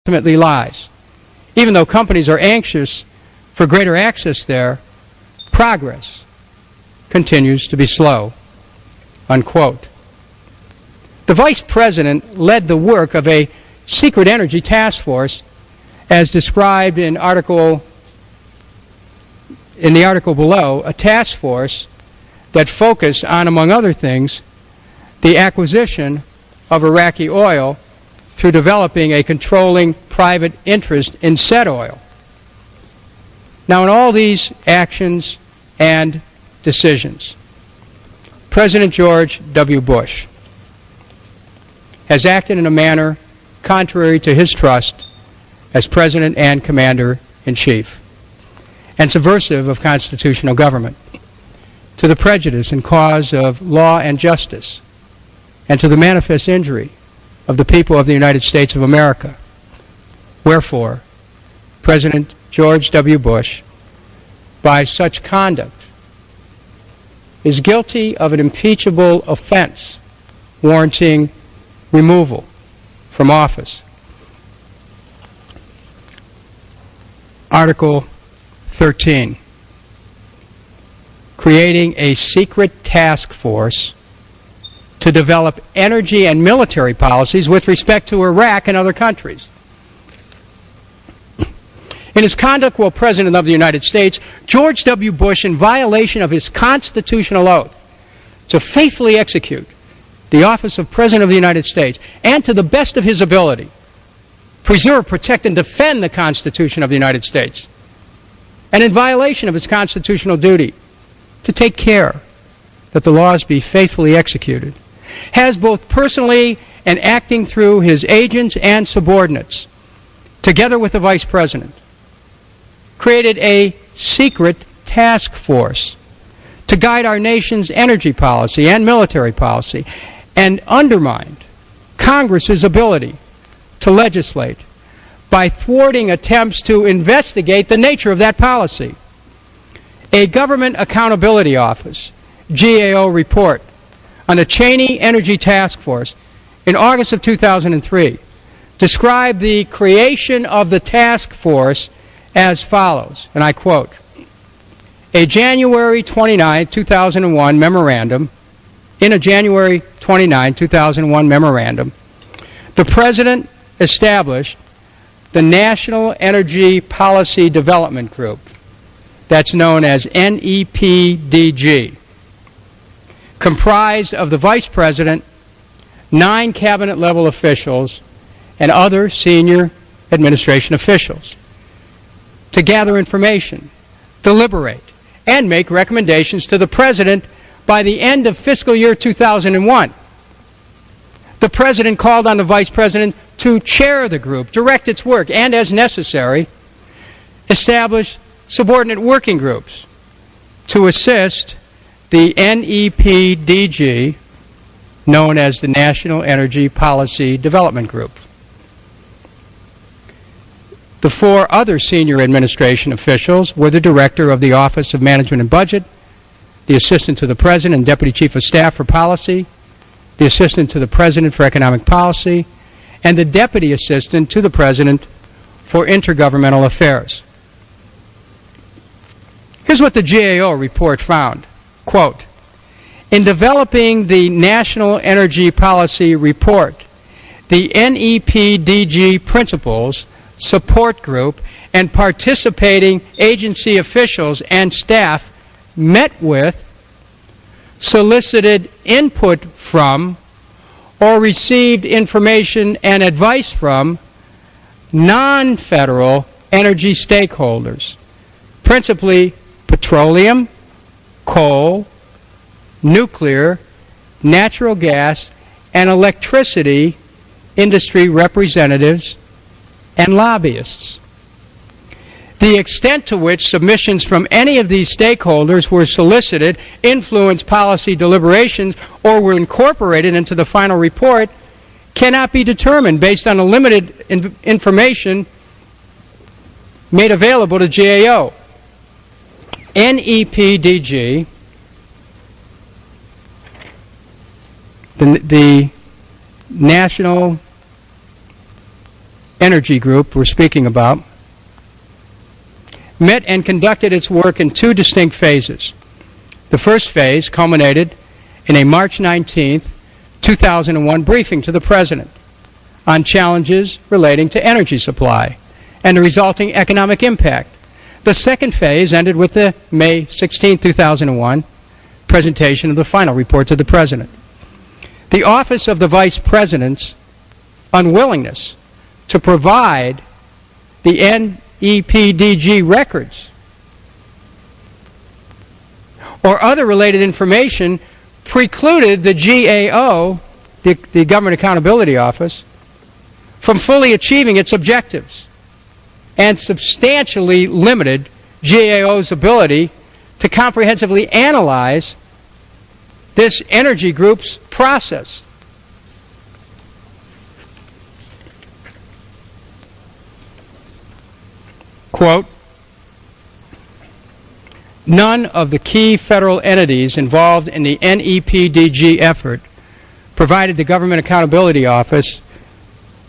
ultimately lies. Even though companies are anxious for greater access there, progress continues to be slow." Unquote. The Vice President led the work of a secret energy task force as described in the article below, a task force that focused on, among other things, the acquisition of Iraqi oil through developing a controlling private interest in said oil. Now, in all these actions and decisions, President George W. Bush has acted in a manner contrary to his trust as President and Commander-in-Chief, and subversive of constitutional government, to the prejudice and cause of law and justice, and to the manifest injury of the people of the United States of America. Wherefore, President George W. Bush, by such conduct, is guilty of an impeachable offense warranting removal from office. Article 13, creating a secret task force to develop energy and military policies with respect to Iraq and other countries. In his conduct while President of the United States, George W. Bush, in violation of his constitutional oath to faithfully execute the office of President of the United States and to the best of his ability, preserve, protect, and defend the Constitution of the United States, and in violation of his constitutional duty to take care that the laws be faithfully executed, has both personally and acting through his agents and subordinates, together with the Vice President, created a secret task force to guide our nation's energy policy and military policy, and undermined Congress's ability to legislate by thwarting attempts to investigate the nature of that policy. A Government Accountability Office, GAO, report on the Cheney Energy Task Force in August of 2003 described the creation of the task force as follows, and I quote, "A January 29, 2001 memorandum, in a January 29, 2001 memorandum, the President established the National Energy Policy Development Group, that's known as NEPDG, comprised of the Vice President, 9 cabinet-level officials, and other senior administration officials, to gather information, deliberate, and make recommendations to the President by the end of fiscal year 2001. The President called on the Vice President to chair the group, direct its work, and, as necessary, establish subordinate working groups to assist the NEPDG, known as the National Energy Policy Development Group. The 4 other senior administration officials were the Director of the Office of Management and Budget, the Assistant to the President and Deputy Chief of Staff for Policy, the Assistant to the President for Economic Policy, and the Deputy Assistant to the President for Intergovernmental Affairs. Here's what the GAO report found. Quote, "In developing the National Energy Policy Report, the NEPDG principals, support group, and participating agency officials and staff met with, solicited input from, or received information and advice from non-federal energy stakeholders, principally petroleum, coal, nuclear, natural gas, and electricity industry representatives and lobbyists. The extent to which submissions from any of these stakeholders were solicited, influenced policy deliberations, or were incorporated into the final report cannot be determined based on the limited information made available to GAO. NEPDG, the National Energy Group we're speaking about met and conducted its work in two distinct phases. The first phase culminated in a March 19, 2001 briefing to the President on challenges relating to energy supply and the resulting economic impact. The second phase ended with the May 16, 2001 presentation of the final report to the President. The Office of the Vice President's unwillingness to provide the NEPDG records or other related information precluded the GAO, the Government Accountability Office, from fully achieving its objectives and substantially limited GAO's ability to comprehensively analyze this energy group's process. Quote, none of the key federal entities involved in the NEPDG effort provided the Government Accountability Office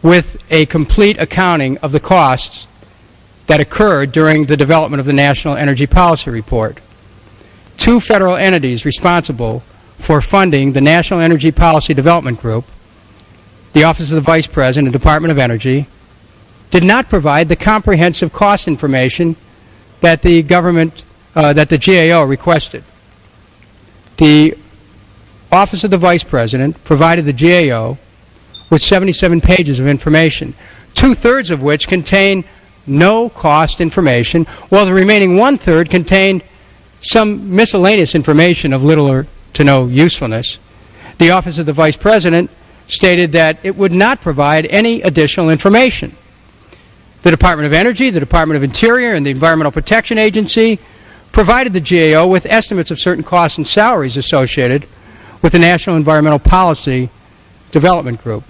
with a complete accounting of the costs that occurred during the development of the National Energy Policy Report. Two federal entities responsible for funding the National Energy Policy Development Group, the Office of the Vice President and Department of Energy, did not provide the comprehensive cost information that the GAO requested. The Office of the Vice President provided the GAO with 77 pages of information, two-thirds of which contained no cost information, while the remaining one-third contained some miscellaneous information of little or to no usefulness. The Office of the Vice President stated that it would not provide any additional information. The Department of Energy, the Department of Interior, and the Environmental Protection Agency provided the GAO with estimates of certain costs and salaries associated with the National Environmental Policy Development Group.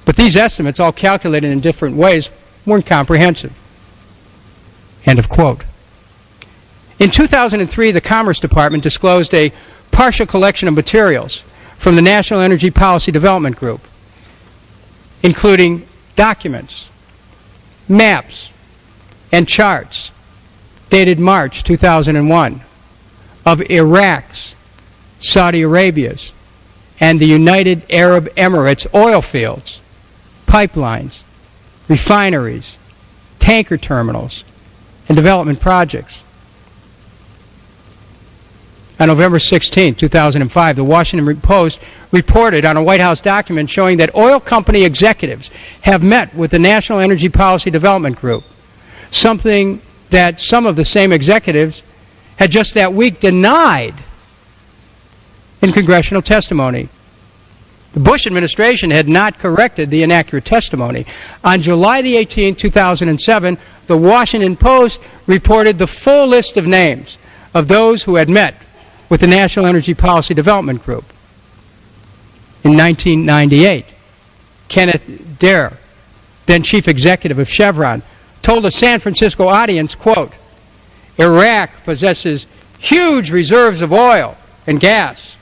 But these estimates, all calculated in different ways, weren't comprehensive. End of quote. In 2003, the Commerce Department disclosed a partial collection of materials from the National Energy Policy Development Group, including documents, maps, and charts dated March 2001 of Iraq's, Saudi Arabia's, and the United Arab Emirates oil fields, pipelines, refineries, tanker terminals, and development projects. On November 16, 2005, the Washington Post reported on a White House document showing that oil company executives have met with the National Energy Policy Development Group, something that some of the same executives had just that week denied in congressional testimony. The Bush administration had not corrected the inaccurate testimony. On July the 18th, 2007, the Washington Post reported the full list of names of those who had met with the National Energy Policy Development Group. In 1998, Kenneth Dare, then chief executive of Chevron, told a San Francisco audience, quote, Iraq possesses huge reserves of oil and gas,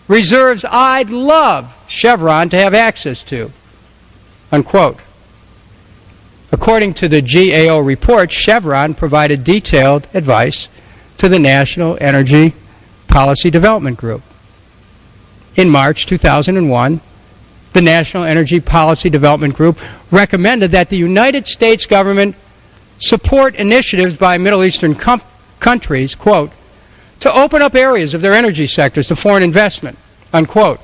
reserves I'd love Chevron to have access to, unquote. According to the GAO report, Chevron provided detailed advice to the National Energy Policy Development Group. In March 2001, the National Energy Policy Development Group recommended that the United States government support initiatives by Middle Eastern countries, quote, to open up areas of their energy sectors to foreign investment, unquote.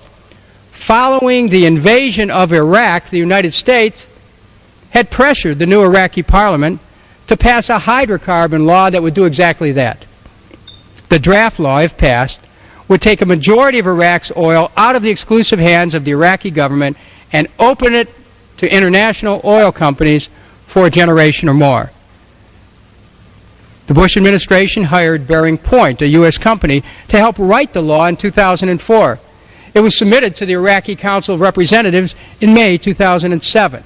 Following the invasion of Iraq, the United States had pressured the new Iraqi parliament to pass a hydrocarbon law that would do exactly that. The draft law, if passed, would take a majority of Iraq's oil out of the exclusive hands of the Iraqi government and open it to international oil companies for a generation or more. The Bush administration hired Bearing Point, a U.S. company, to help write the law in 2004. It was submitted to the Iraqi Council of Representatives in May 2007.